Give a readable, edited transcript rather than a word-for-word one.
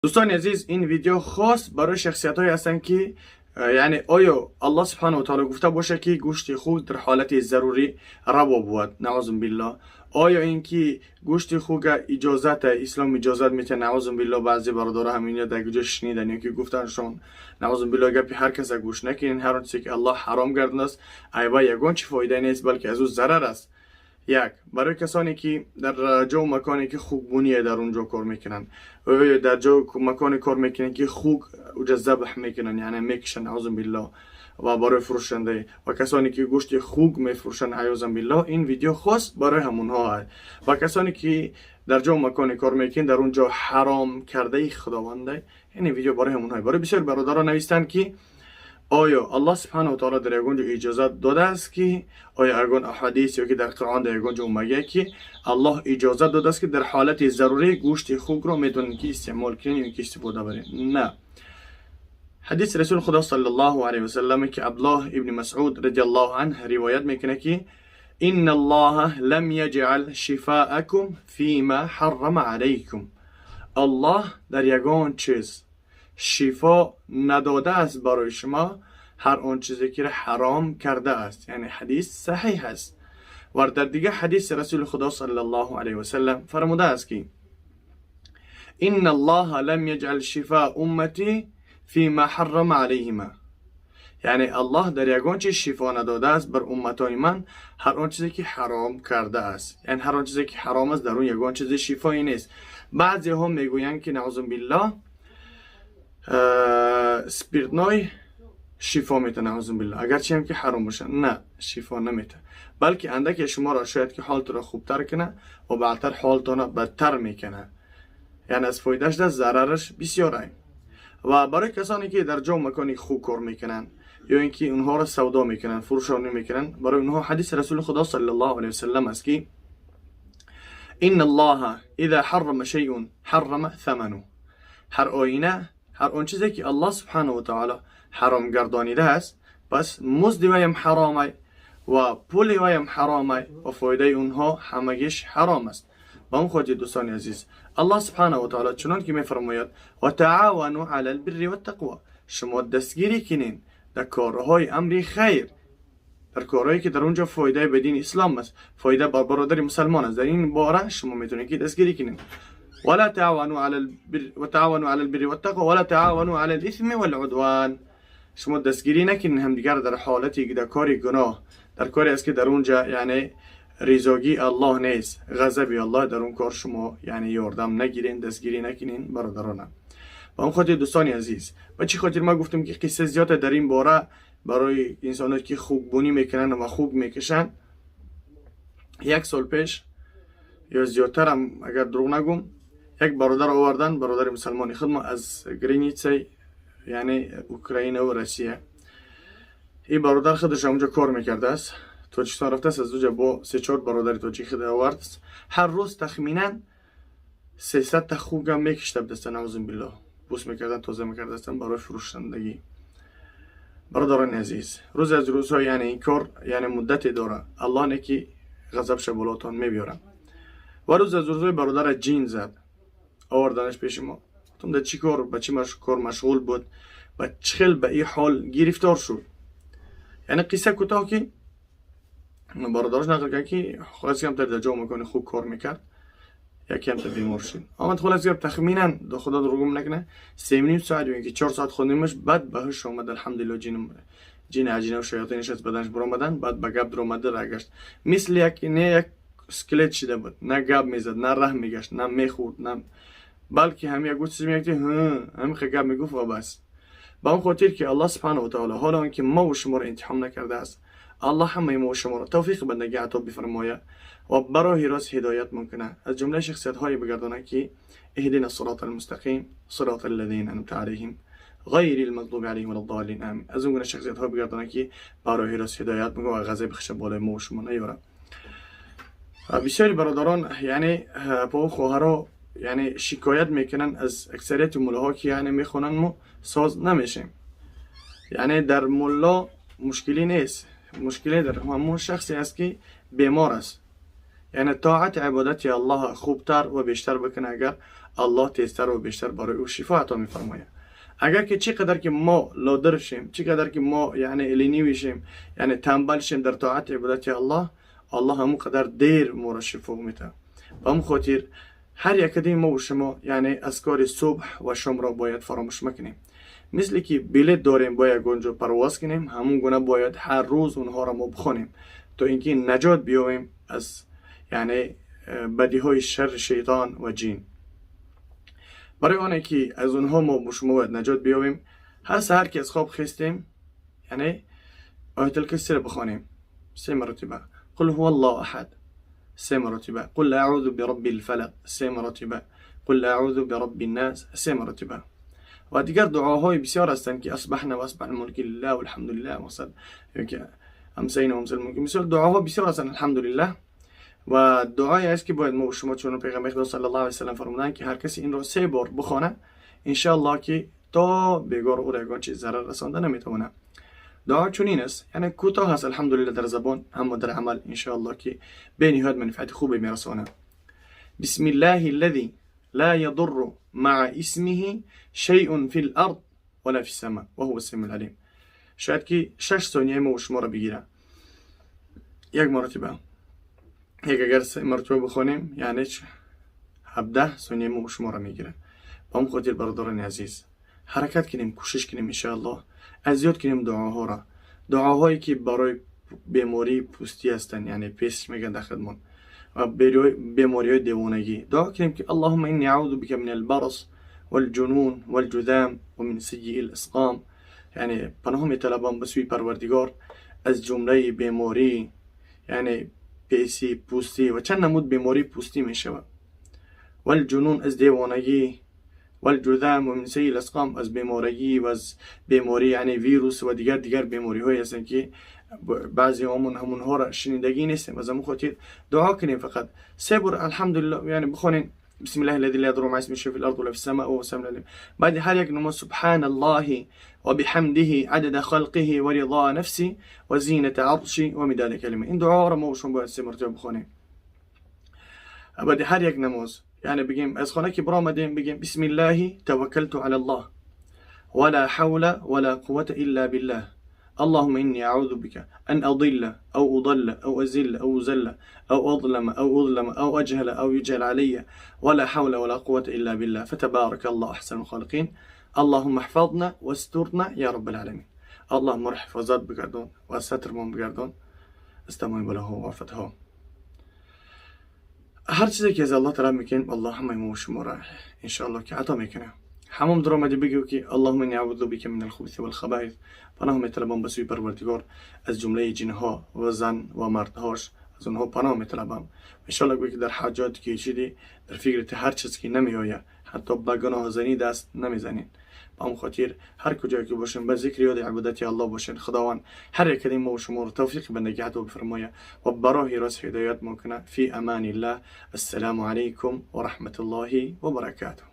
دوستان عزیز، این ویدیو خاص برای شخصیت های هستن که یعنی آیا الله سبحانه و تعالی گفته باشه که گوشت خوک در حالت ضروری روا بود، نعوذ بالله. آیا اینکه گوشت خوک اجازت اسلام اجازت میده، نعوذ بالله. بعضی برادرها همین در گوش شنیدن که گفتنشون نعوذ بالله گپی هر کس گوش نکنین، هر چیزی که الله حرام کرده است ایوا یگان چه فایده نیست بلکه از او ضرر است. یک، برای کسانی که در جا و مکانی که خوکبونیه در اونجا کار میکنن، در جا مکانی کار میکنن که خوک اونجا ذبح میکنن، یعنی میکشن عوض بالله و برای فروشنده، و کسانی که گوشت خوک میفروشن عوض بالله، این ویدیو خاص برای همونها هست. و کسانی که در جا و مکانی کار میکنن در اونجا حرام کرده خداونده، این ویدیو برای همونها. برای بسیار برادران نوشتن که آیا الله سبحانه و تعالی در یگونجا اجازت داده است که آیا یگون احادیث یا که در قرآن در یگونجا اومده که الله اجازت داده است که در حالت ضروری گوشت خوک رو میتونن که استعمال کنین یا که استفاده برین؟ نه. حدیث رسول خدا صلی الله علیه و سلم که عبدالله ابن مسعود رضی الله عنه روایت میکنه که ان الله لم یجعل شفاءکم فیما حرم علیکم. الله در یگان چیز شفا نداده است برای شما هر آن چیزی که حرام کرده است. یعنی حدیث صحیح است. و در دیگه حدیث رسول خدا صلی الله علیه و سلم فرموده است که ان الله لم یجعل شفاء امتی فيما حرم علیهما. یعنی الله در یگان چیز شفا نداده است بر امتای من هر آن چیزی که حرام کرده است. یعنی هر آن چیزی که حرام است در اون یگان چیز شفایی نیست. بعضی ها میگویند که نعوذ بالله سپیرتنوی شفا میته، نعوذ بالله، اگرچه هم که حرام باشه. نه، شفا نمیته، بلکه اندک شما را شاید که حالت را خوبتر کنه و بعدتر حالتان بدتر میکنه. یعنی از فایدهش ده ضررش بسیاره. و برای کسانی که در جا و مکانی خوب کار میکنن یا اینکه اونها را سودا میکنن، فروشانی میکنن، برای اونها حدیث رسول خدا صلی الله علیه و سلم است که ان الله اذا حرم شیء حرم ثمنه. هر آینه، هر اون چیزی که الله سبحانه و تعالی حرام گردانیده است، پس مزد ویم حرامه و پول ویم حرامه و فایده اونها همگیش حرام است. با اون خواهد دوستان عزیز، الله سبحانه و تعالی چنان که میفرماید و تعاونوا علی البر و التقوى، شما دستگیری کنین در کارهای امر خیر، در کارهایی که در اونجا فایده به دین اسلام است، فایده بر برادر مسلمان است. در این باره شما میتونید که دستگیری کنین. ولا تعاونوا على البر والتقوى ولا تعاونوا على الاثم والعدوان. شما دستگیری نکنین همدیگر در حالتی در کاری گناه، در کاری است که در اونجا یعنی رضاگی الله نیست، غضب الله در اون کار شما یعنی یاردم نگیرین، دستگیری نکنین برادرانم. با اون خاطر دوستان عزیز، به چه خاطر ما گفتم که قصه زیاده در این باره برای انسانایی که خوکبونی میکنن و خوک میکشن. یک سال پیش یا زیادتر هم اگر دروغ نگم، یک برادر آوردن، برادر مسلمانی خود ما از گرینیتسی یعنی اوکراین و روسیه. این برادر خودش اونجا کار میکرده است، تاجیکستان رفته است، از اونجا با 3-4 برادر تاجیک خود آورد است. هر روز تخمینا 300 تا خوک هم میکشته بود است، نعوذ بالله، بوس میکردن، تازه میکرده استن برای فروشندگی. برادران عزیز، روز از روزها یعنی این کار یعنی مدتی داره، الله نکی غضبش بالاتون میبیاره. و روز از روزهای برادر جین زد، آوردنش پیش ما. گفتم در چی کار، با چی کار مشغول بود و چخیل به این حال گرفتار شد. یعنی قصه کوتاه که برادرش نقل کرد که خلاصی هم در جا مکان خوب کار میکرد، یکی هم تا بیمار شد. آمد خلاصی هم تخمینا دا خدا دروغم نکنه 3.5 ساعت یا اینکه 4 ساعت خوندیمش، بعد بهش آمد الحمدلله. جین عجینه و شیاطینش از بدنش برآمدن، بعد به گپ در آمده رگشت، مثل یک اسکلت شده بود، نه گپ میزد، نه راه میگشت، نه میخورد، نه بلکه همین یک چیزی میگفت همین گپ میگفت و بس. با اون خاطر که الله سبحانه و تعالی حالا اینکه ما و شما را امتحان نکرده است، الله همه ما و شما را توفیق بندگی عطا بفرماید و برای راست هدایت ممکنه. از جمله شخصیت های بگردانه که اهدنا الصراط المستقیم صراط الذین انعمت علیهم غیر المغضوب علیهم ولا الضالین. آمین. از اون شخصیت ها بگردانه که برای راست هدایت میکنه و غضب خش بالای ما و شما نیاره. بسیاری برادران یعنی با خواهرها یعنی شکایت میکنن از اکثریت مولاها که یعنی میخونن ما ساز نمیشیم. یعنی در مولا مشکلی نیست، مشکلی در همون شخصی است که بیمار است. یعنی طاعت عبادت الله خوبتر و بیشتر بکنه اگر الله تیزتر و بیشتر برای او شفا عطا میفرماید. اگر که چقدر که ما لادر شیم، چقدر که ما یعنی الینی بشیم، یعنی تنبل شیم در طاعت عبادت الله، الله همون قدر دیر ما را شفا میده. با همون خاطر هر یک کدیم ما و شما یعنی اذکار صبح و شام را باید فراموش مکنیم. مثل که بلیط داریم باید گنجو پرواز کنیم، همون گونه باید هر روز اونها را ما بخونیم تا اینکه نجات بیابیم از یعنی بدی های شر شیطان و جین. برای آنه که از اونها ما و شما باید نجات بیابیم، هر سحر که از خواب خستیم یعنی آیت الکرسی را بخوانیم 3 مرتبه، قل هو الله احد 3 مرتبه، قل اعوذ برب الفلق 3 مرتبه، قل اعوذ برب الناس 3 مرتبه. و دیگر دعاهای بسیار هستند که اصبحنا و اصبح الملک لله والحمد لله وصل امسینا و امسل الملک. مثال دعاها بسیار هستند الحمدلله. و دعایی است که باید ما و شما چون پیغمبر خدا صلی الله علیه و سلم فرمودند که هر کسی این را 3 بار بخوانه ان شاء الله که تا بگار او را یگان چیز ضرر رسانده نمیتونه. دعا چنین است، یعنی کوتاه است الحمدلله در زبان، اما در عمل ان شاء الله که به نهایت منفعت خوبی میرسونه. بسم الله الذي لا يضر مع اسمه شيء في الارض ولا في السماء وهو السميع العليم. شاید که 6 ثانیه ما و شما را بگیره. 1 مرتبه، اگر 3 مرتبه بخونیم یعنی 17 ثانیه ما و شما را میگیره. با هم خاطر برادران عزیز حرکت کنیم، کوشش کنیم ان شاء الله ازیاد کنیم دعاها را، دعاهایی که برای بیماری پوستی هستند یعنی پیست میگن در خدمت و بیماری های دیوانگی. دعا کنیم که اللهم انی اعوذ بک من البرص والجنون والجذام و من سیء الاسقام، یعنی پناه میطلبم به سوی پروردگار از جمله بیماری یعنی پیسی پوستی و چند نمود بیماری پوستی میشود، والجنون از دیوانگی، والجذام و من سیء الاسقام از بیماری و از بیماری یعنی ویروس و دیگر بیماری های هستند که بعضی همون ها را شنیدگی نیستیم. از همون خاطر دعا کنیم فقط 3 بار الحمدلله یعنی بخونین بسم الله الذي لا يضر مع اسمه شيء في الارض ولا في السماء وهو السميع العليم. بعد هر یک نماز سبحان الله وبحمده عدد خلقه ورضا نفسه وزينة عرشه ومداد كلمه. این دعا را ما شما باید 3 مرتبه بخونیم. بعد هر یک نماز یعنی بگیم از خانه که برآمدیم بگیم بسم الله توکلت علی الله ولا حول ولا قوة الا بالله اللهم إني أعوذ بك أن أضل أو أضل أو أزل أو زل أو أظلم أو أظلم أو أجهل أو يجهل علي ولا حول ولا قوة إلا بالله فتبارك الله أحسن الخالقين اللهم احفظنا واسترنا يا رب العالمين. اللهم رح حفاظات بگردون و ستر من بگردون استماعی بله و عفتها. هر چیزی که از الله طلب میکنیم الله همه ما و شما را انشاءالله که عطا میکنه. همون در آمده بگو که اللهم انی اعوذ بک من الخبث والخبائث، پناه میطلبم به سوی پروردگار از جمله جنها و زن و مردهاش، از اونها پناه میطلبم. انشاءالله بگو که در حاجات که چیدی در فکرت هر چیز که نمیآید حتی به گناه زنی دست نمیزنین. با هم خاطر هر کجا که باشین به ذکر یاد عبادت الله باشین. خداوند هر یک ما و شما رو توفیق بندگی عطا بفرمایه و براه راست هدایت ممکنه. فی امان الله. السلام علیکم و رحمت الله و برکاته.